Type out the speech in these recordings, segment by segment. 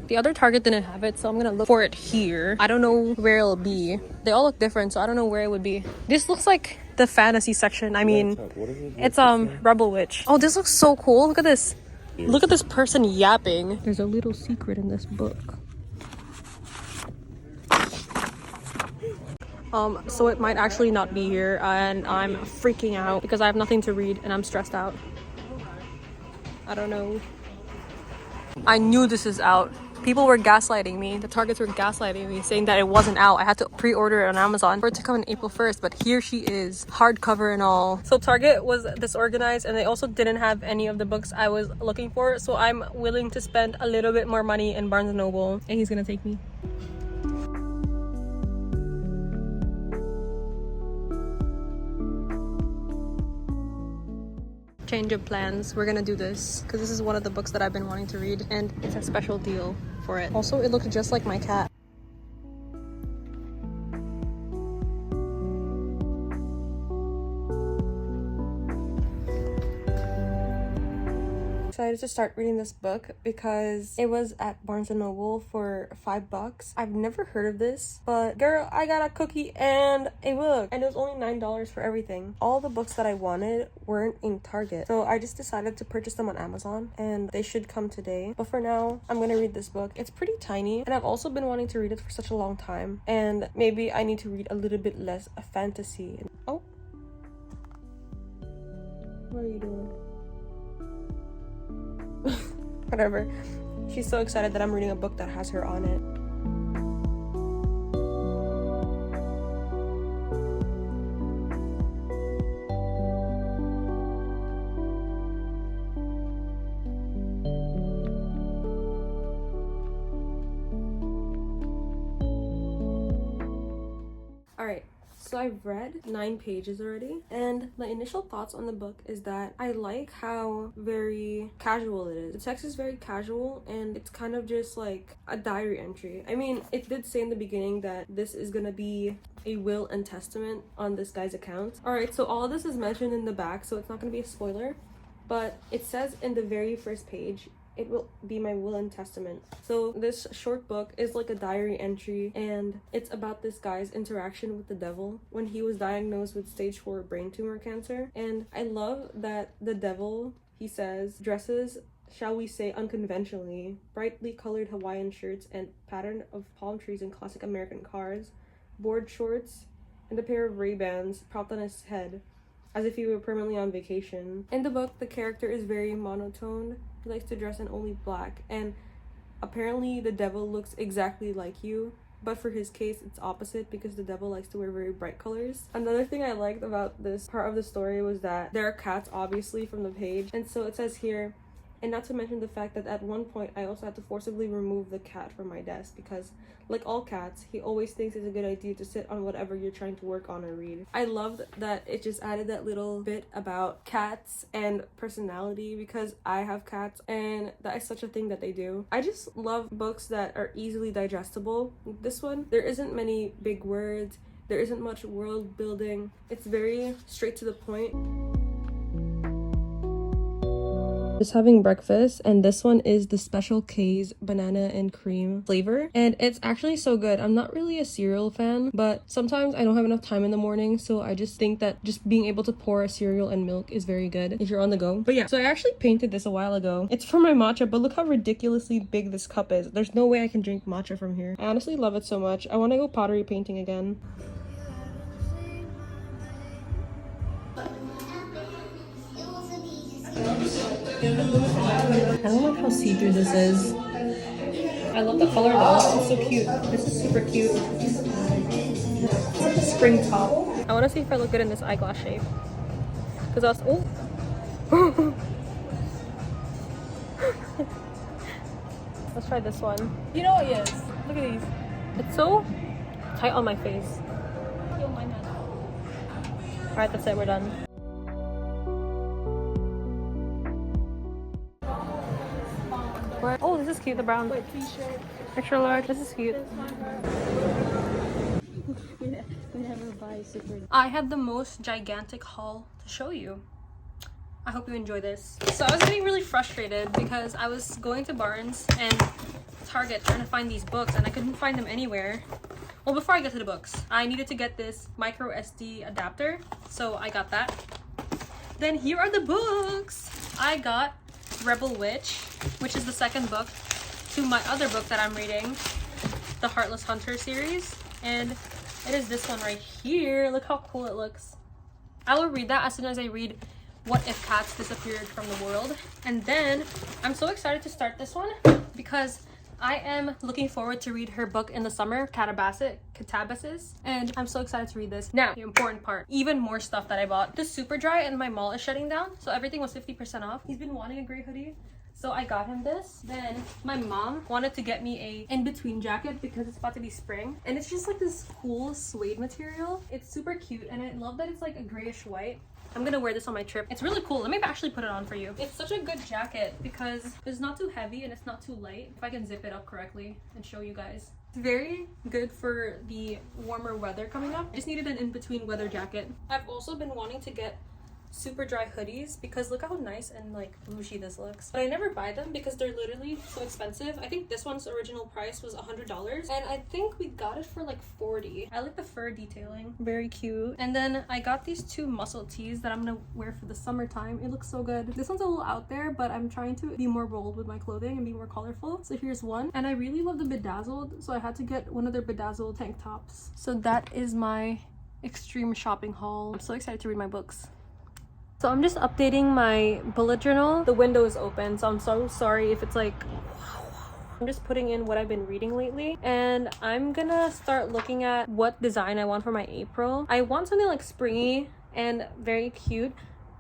The other Target didn't have it, so I'm gonna look for it here. I don't know where it'll be. They all look different, so I don't know where it would be. This looks like the fantasy section. I mean, it's Rebel Witch. Oh, this looks so cool. Look at this. Look at this person yapping. There's a little secret in this book. So it might actually not be here, and I'm freaking out because I have nothing to read and I'm stressed out. I don't know. I knew this is out. People were gaslighting me. The Targets were gaslighting me, saying that it wasn't out. I had to pre-order it on Amazon for it to come in April 1st, but here she is, hardcover and all. So Target was disorganized, and they also didn't have any of the books I was looking for, so I'm willing to spend a little bit more money in Barnes & Noble, and he's gonna take me. Change of plans. We're gonna do this because this is one of the books that I've been wanting to read, and it's a special deal for it. Also, it looked just like my cat. Decided to start reading this book because it was at Barnes & Noble for $5. I've never heard of this, but girl, I got a cookie and a book, and it was only $9 for everything. All the books that I wanted weren't in Target, so I just decided to purchase them on Amazon, and they should come today. But for now, I'm gonna read this book. It's pretty tiny, and I've also been wanting to read it for such a long time, and maybe I need to read a little bit less fantasy. Oh, what are you doing? Whatever. She's so excited that I'm reading a book that has her on it. Alright. So I've read 9 pages already, and my initial thoughts on the book is that I like how very casual it is. The text is very casual, and it's kind of just like a diary entry. I mean, it did say in the beginning that this is gonna be a will and testament on this guy's account. Alright, so all of this is mentioned in the back, so it's not gonna be a spoiler, but it says in the very first page, it will be my will and testament. So this short book is like a diary entry, and it's about this guy's interaction with the devil when he was diagnosed with stage 4 brain tumor cancer. And I love that the devil, he says, dresses, shall we say, unconventionally, brightly colored Hawaiian shirts and pattern of palm trees and classic American cars, board shorts, and a pair of Ray-Bans propped on his head, as if he were permanently on vacation. In the book, the character is very monotone. He likes to dress in only black, and apparently the devil looks exactly like you, but for his case it's opposite because the devil likes to wear very bright colors. Another thing I liked about this part of the story was that there are cats, obviously, from the page, and so it says here, and not to mention the fact that at one point I also had to forcibly remove the cat from my desk because, like all cats, he always thinks it's a good idea to sit on whatever you're trying to work on or read. I loved that it just added that little bit about cats and personality because I have cats and that is such a thing that they do. I just love books that are easily digestible. This one, there isn't many big words, there isn't much world building. It's very straight to the point. Just having breakfast, and this one is the Special K's banana and cream flavor, and it's actually so good. I'm not really a cereal fan, but sometimes I don't have enough time in the morning, so I just think that just being able to pour a cereal and milk is very good if you're on the go. But yeah, so I actually painted this a while ago. It's for my matcha, but look how ridiculously big this cup is. There's no way I can drink matcha from here. I honestly love it so much. I want to go pottery painting again. I don't like how see-through this is. I love the color though. It's so cute. This is super cute. It's like a spring top. I want to see if I look good in this eyeglass shape. Because I was... Oh! Let's try this one. You know what? Yes. Look at these. It's so tight on my face. Alright, that's it. We're done. Oh, this is cute, the brown. Wait, t-shirt. Extra large. This is cute. I have the most gigantic haul to show you. I hope you enjoy this. So I was getting really frustrated because I was going to Barnes and Target trying to find these books and I couldn't find them anywhere. Well, before I get to the books, I needed to get this micro SD adapter, so I got that. Then here are the books. I got Rebel Witch, which is the second book to my other book that I'm reading, the Heartless Hunter series, and it is this one right here. Look how cool it looks. I will read that as soon as I read What If Cats Disappeared from the World. And then I'm so excited to start this one because I am looking forward to read her book in the summer, Catabasis, and I'm so excited to read this. Now, the important part, even more stuff that I bought. The Superdry in my mall is shutting down, so everything was 50% off. He's been wanting a gray hoodie, so I got him this. Then my mom wanted to get me a in-between jacket because it's about to be spring, and it's just like this cool suede material. It's super cute, and I love that it's like a grayish white. I'm gonna wear this on my trip. It's really cool. Let me actually put it on for you. It's such a good jacket because it's not too heavy and it's not too light. If I can zip it up correctly and show you guys. It's very good for the warmer weather coming up. I just needed an in-between weather jacket. I've also been wanting to get Superdry hoodies because look how nice and like bougie this looks, but I never buy them because they're literally so expensive. I think this one's original price was $100 and I think we got it for like 40. I like the fur detailing, very cute. And then I got these two muscle tees that I'm gonna wear for the summertime. It looks so good. This one's a little out there, but I'm trying to be more bold with my clothing and be more colorful. So here's one, and I really love the bedazzled, so I had to get one of their bedazzled tank tops. So that is my extreme shopping haul. I'm so excited to read my books. So I'm just updating my bullet journal. The window is open, so I'm so sorry if it's like... I'm just putting in what I've been reading lately, and I'm gonna start looking at what design I want for my April. I want something like springy and very cute.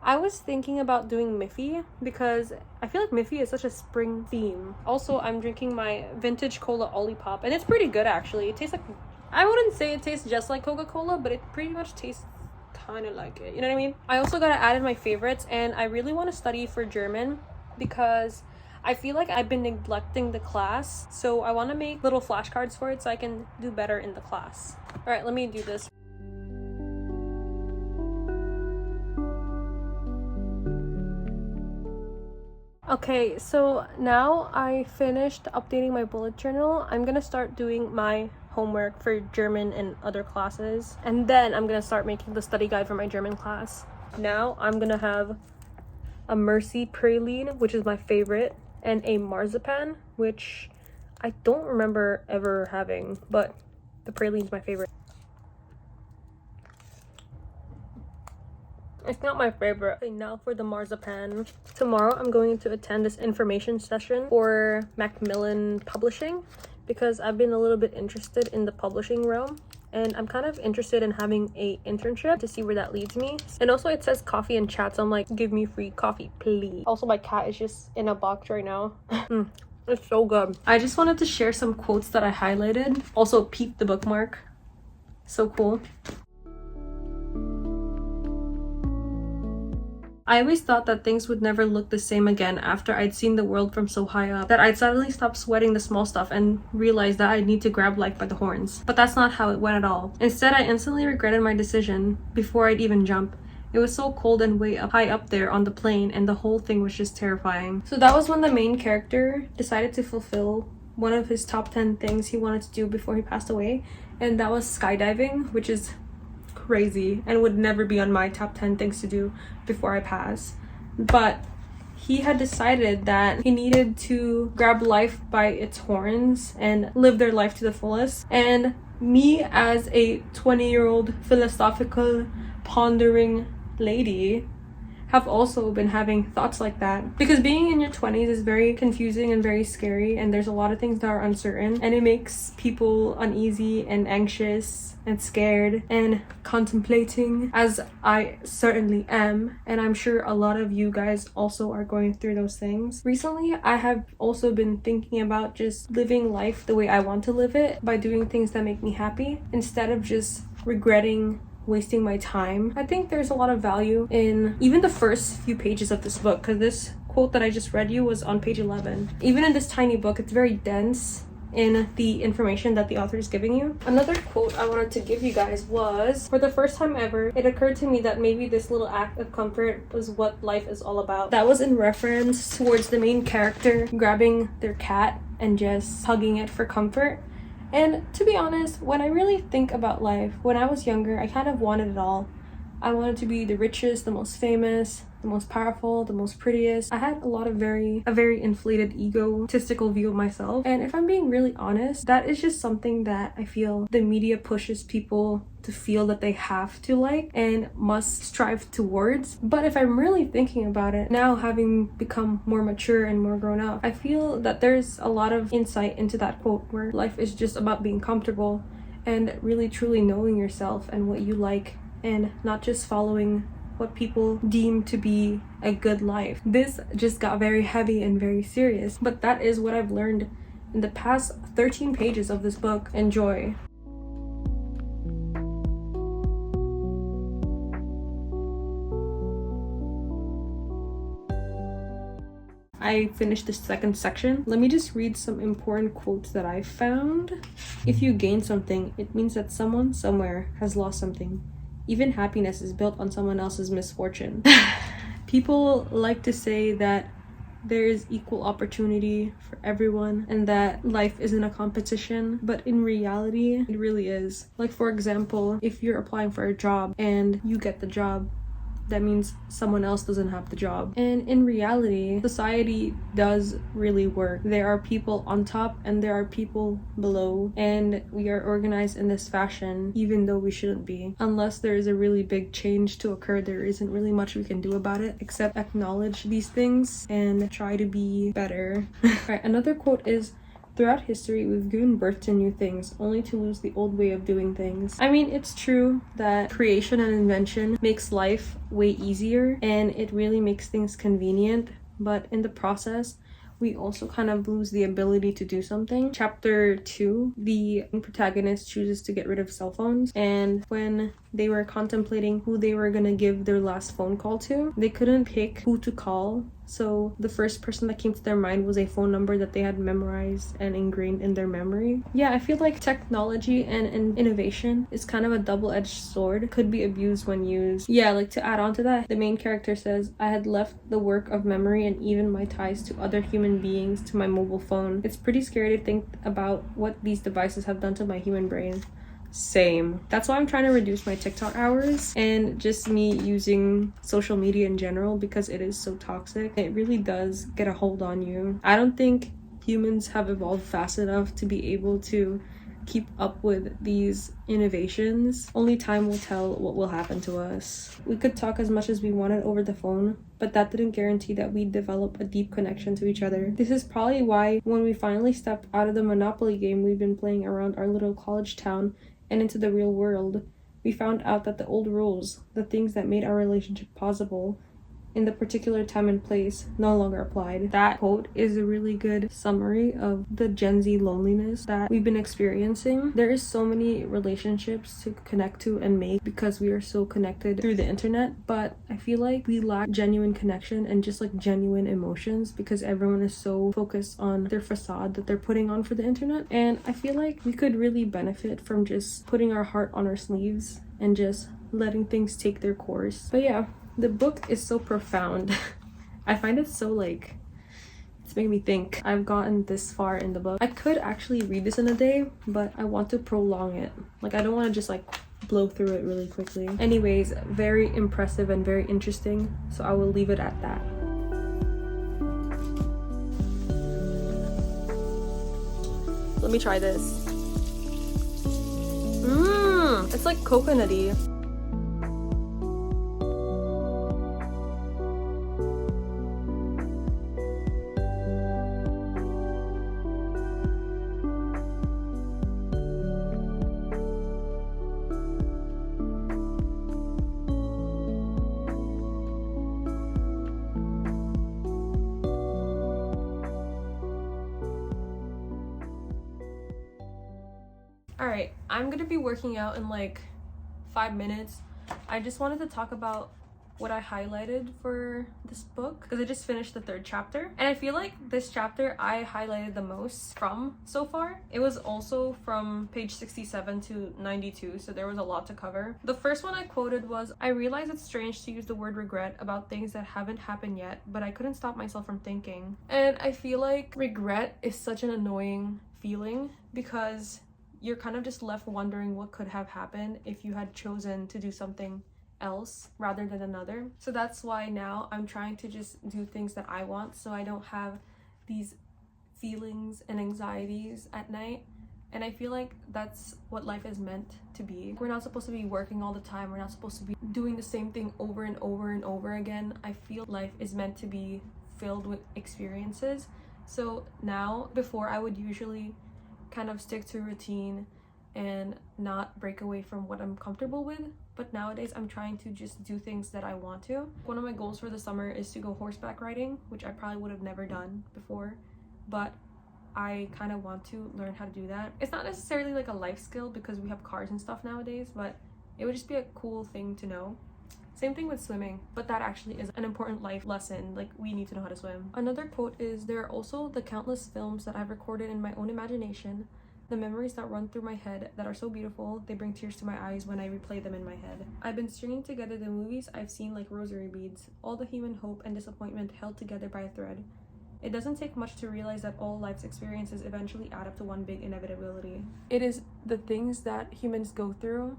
I was thinking about doing Miffy because I feel like Miffy is such a spring theme. Also, I'm drinking my vintage cola Olipop, and it's pretty good actually. It tastes like... I wouldn't say it tastes just like Coca-Cola, but it pretty much tastes kind of like it, you know what I mean? I also gotta add in my favorites, and I really want to study for German because I feel like I've been neglecting the class, so I want to make little flashcards for it so I can do better in the class. All right, let me do this. Okay, so now I finished updating my bullet journal. I'm gonna start doing my homework for German and other classes, and then I'm gonna start making the study guide for my German class. Now I'm gonna have a Mercy praline, which is my favorite, and a marzipan, which I don't remember ever having, but the praline's my favorite. It's not my favorite. Okay, now for the marzipan. Tomorrow I'm going to attend this information session for Macmillan Publishing because I've been a little bit interested in the publishing realm, and I'm kind of interested in having a internship to see where that leads me. And also it says coffee and chat, so I'm like, give me free coffee, please. Also, my cat is just in a box right now. It's so good. I just wanted to share some quotes that I highlighted. Also, peep the bookmark. So cool. I always thought that things would never look the same again after I'd seen the world from so high up, that I'd suddenly stop sweating the small stuff and realize that I'd need to grab life by the horns. But that's not how it went at all. Instead, I instantly regretted my decision before I'd even jump. It was so cold and way up high up there on the plane, and the whole thing was just terrifying. So that was when the main character decided to fulfill one of his top 10 things he wanted to do before he passed away, and that was skydiving, which is crazy and would never be on my top 10 things to do before I pass. But he had decided that he needed to grab life by its horns and live their life to the fullest. And me, as a 20-year-old philosophical pondering lady, have also been having thoughts like that, because being in your 20s is very confusing and very scary, and there's a lot of things that are uncertain, and it makes people uneasy and anxious and scared and contemplating, as I certainly am, and I'm sure a lot of you guys also are going through those things. Recently, I have also been thinking about just living life the way I want to live it, by doing things that make me happy instead of just regretting wasting my time. I think there's a lot of value in even the first few pages of this book, because this quote that I just read you was on page 11. Even in this tiny book, it's very dense in the information that the author is giving you. Another quote I wanted to give you guys was, for the first time ever, it occurred to me that maybe this little act of comfort was what life is all about. That was in reference towards the main character grabbing their cat and just hugging it for comfort. And to be honest, when I really think about life, when I was younger, I kind of wanted it all. I wanted to be the richest, the most famous, the most powerful, the most prettiest. I had a very inflated egotistical view of myself. And if I'm being really honest, that is just something that I feel the media pushes people to feel that they have to like and must strive towards. But if I'm really thinking about it, now having become more mature and more grown up, I feel that there's a lot of insight into that quote where life is just about being comfortable and really truly knowing yourself and what you like, and not just following what people deem to be a good life. This just got very heavy and very serious, but that is what I've learned in the past 13 pages of this book. Enjoy. I finished the second section. Let me just read some important quotes that I found. If you gain something, it means that someone somewhere has lost something. Even happiness is built on someone else's misfortune. People like to say that there is equal opportunity for everyone and that life isn't a competition, but in reality, it really is. Like, for example, if you're applying for a job and you get the job, that means someone else doesn't have the job. And in reality, society does really work. There are people on top and there are people below, and we are organized in this fashion even though we shouldn't be. Unless there is a really big change to occur, there isn't really much we can do about it except acknowledge these things and try to be better. Alright, another quote is, throughout history, we've given birth to new things, only to lose the old way of doing things. I mean, it's true that creation and invention makes life way easier, and it really makes things convenient, but in the process, we also kind of lose the ability to do something. Chapter 2, the protagonist chooses to get rid of cell phones, and when they were contemplating who they were gonna give their last phone call to, they couldn't pick who to call. So the first person that came to their mind was a phone number that they had memorized and ingrained in their memory. Yeah, I feel like technology and innovation is kind of a double-edged sword. Could be abused when used. Yeah, like to add on to that, the main character says, I had left the work of memory and even my ties to other human beings to my mobile phone. It's pretty scary to think about what these devices have done to my human brain. Same. That's why I'm trying to reduce my TikTok hours and just me using social media in general, because it is so toxic. It really does get a hold on you. I don't think humans have evolved fast enough to be able to keep up with these innovations. Only time will tell what will happen to us. We could talk as much as we wanted over the phone, but that didn't guarantee that we'd develop a deep connection to each other. This is probably why when we finally stepped out of the Monopoly game we've been playing around our little college town and into the real world, we found out that the old rules, the things that made our relationship possible in the particular time and place, no longer applied. That quote is a really good summary of the Gen Z loneliness that we've been experiencing. There is so many relationships to connect to and make because we are so connected through the internet, but I feel like we lack genuine connection and just like genuine emotions because everyone is so focused on their facade that they're putting on for the internet. And I feel like we could really benefit from just putting our heart on our sleeves and just letting things take their course. But yeah, the book is so profound. I find it so like, it's making me think. I've gotten this far in the book. I could actually read this in a day, but I want to prolong it. Like, I don't want to just like blow through it really quickly. Anyways, very impressive and very interesting, so I will leave it at that. Let me try this. It's like coconutty. Alright, I'm gonna be working out in like 5 minutes. I just wanted to talk about what I highlighted for this book because I just finished the 3rd chapter, and I feel like this chapter I highlighted the most from so far. It was also from page 67 to 92, so there was a lot to cover. The first one I quoted was, "I realize it's strange to use the word regret about things that haven't happened yet, but I couldn't stop myself from thinking." And I feel like regret is such an annoying feeling because you're kind of just left wondering what could have happened if you had chosen to do something else rather than another. So that's why now I'm trying to just do things that I want so I don't have these feelings and anxieties at night. And I feel like that's what life is meant to be. We're not supposed to be working all the time. We're not supposed to be doing the same thing over and over and over again. I feel life is meant to be filled with experiences. So now, before I would usually kind of stick to routine and not break away from what I'm comfortable with, but nowadays I'm trying to just do things that I want to. One of my goals for the summer is to go horseback riding, which I probably would have never done before, but I kind of want to learn how to do that. It's not necessarily like a life skill because we have cars and stuff nowadays, but it would just be a cool thing to know. Same thing with swimming, but that actually is an important life lesson. Like, we need to know how to swim. Another quote is, "There are also the countless films that I've recorded in my own imagination, the memories that run through my head that are so beautiful, they bring tears to my eyes when I replay them in my head. I've been stringing together the movies I've seen like rosary beads, all the human hope and disappointment held together by a thread. It doesn't take much to realize that all life's experiences eventually add up to one big inevitability." It is the things that humans go through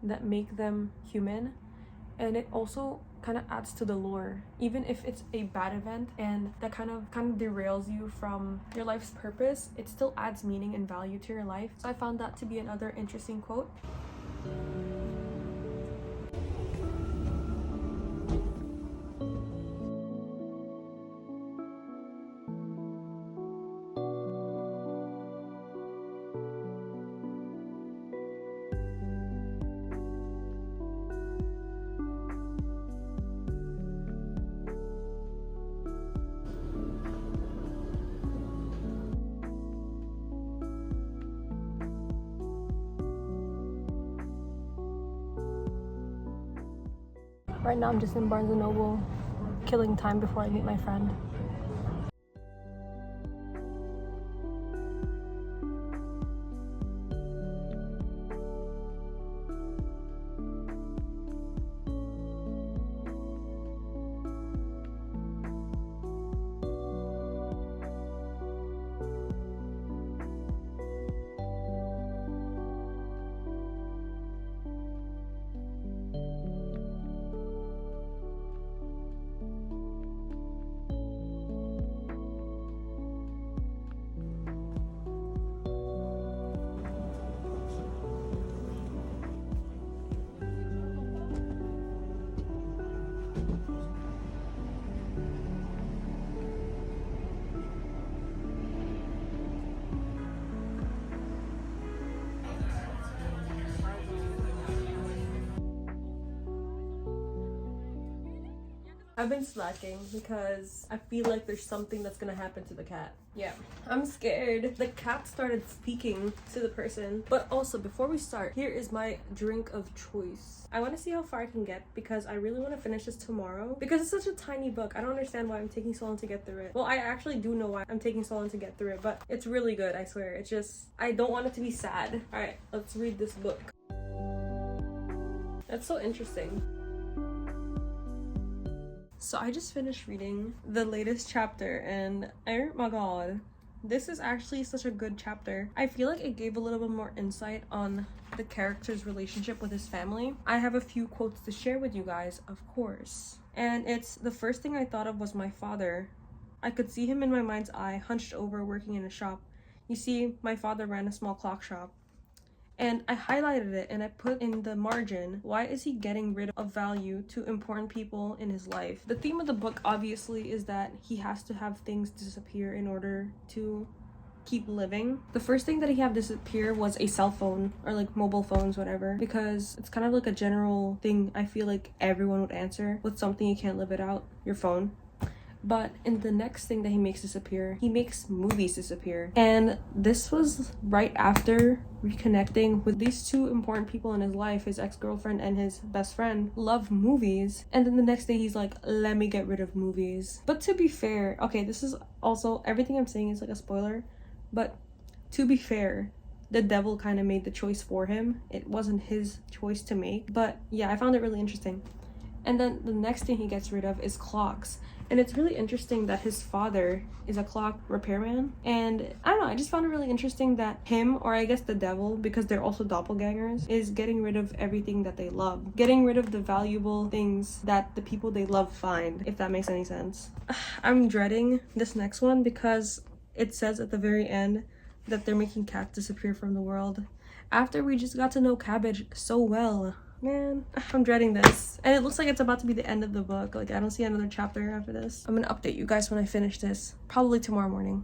that make them human, and it also kind of adds to the lore. Even if it's a bad event and that kind of derails you from your life's purpose, it still adds meaning and value to your life. So I found that to be another interesting quote. Right now I'm just in Barnes & Noble, killing time before I meet my friend. I've been slacking because I feel like there's something that's gonna happen to the cat. Yeah, I'm scared. The cat started speaking to the person. But also, before we start, here is my drink of choice. I want to see how far I can get because I really want to finish this tomorrow. Because it's such a tiny book, I don't understand why I'm taking so long to get through it. Well, I actually do know why I'm taking so long to get through it, but it's really good, I swear. It's just, I don't want it to be sad. Alright, let's read this book. That's so interesting. So I just finished reading the latest chapter and oh my god, this is actually such a good chapter. I feel like it gave a little bit more insight on the character's relationship with his family. I have a few quotes to share with you guys, of course. And it's, the first thing I thought of was my father. I could see him in my mind's eye, hunched over, working in a shop. You see, my father ran a small clock shop. And I highlighted it and I put in the margin, why is he getting rid of value to important people in his life? The theme of the book obviously is that he has to have things disappear in order to keep living. The first thing that he had disappear was a cell phone, or like mobile phones, whatever, because it's kind of like a general thing I feel like everyone would answer with something you can't live without, your phone. But in the next thing that he makes disappear, he makes movies disappear. And this was right after reconnecting with these two important people in his life, his ex-girlfriend and his best friend, love movies. And then the next day he's like, let me get rid of movies. But to be fair, okay, this is also, everything I'm saying is like a spoiler, but to be fair, the devil kind of made the choice for him. It wasn't his choice to make. But yeah, I found it really interesting. And then the next thing he gets rid of is clocks. And it's really interesting that his father is a clock repairman. And I don't know, I just found it really interesting that him, or I guess the devil, because they're also doppelgangers, is getting rid of everything that they love. Getting rid of the valuable things that the people they love find, if that makes any sense. I'm dreading this next one because it says at the very end that they're making cats disappear from the world. After we just got to know Cabbage so well. Man, I'm dreading this. And it looks like it's about to be the end of the book. Like, I don't see another chapter after this. I'm gonna update you guys when I finish this. Probably tomorrow morning.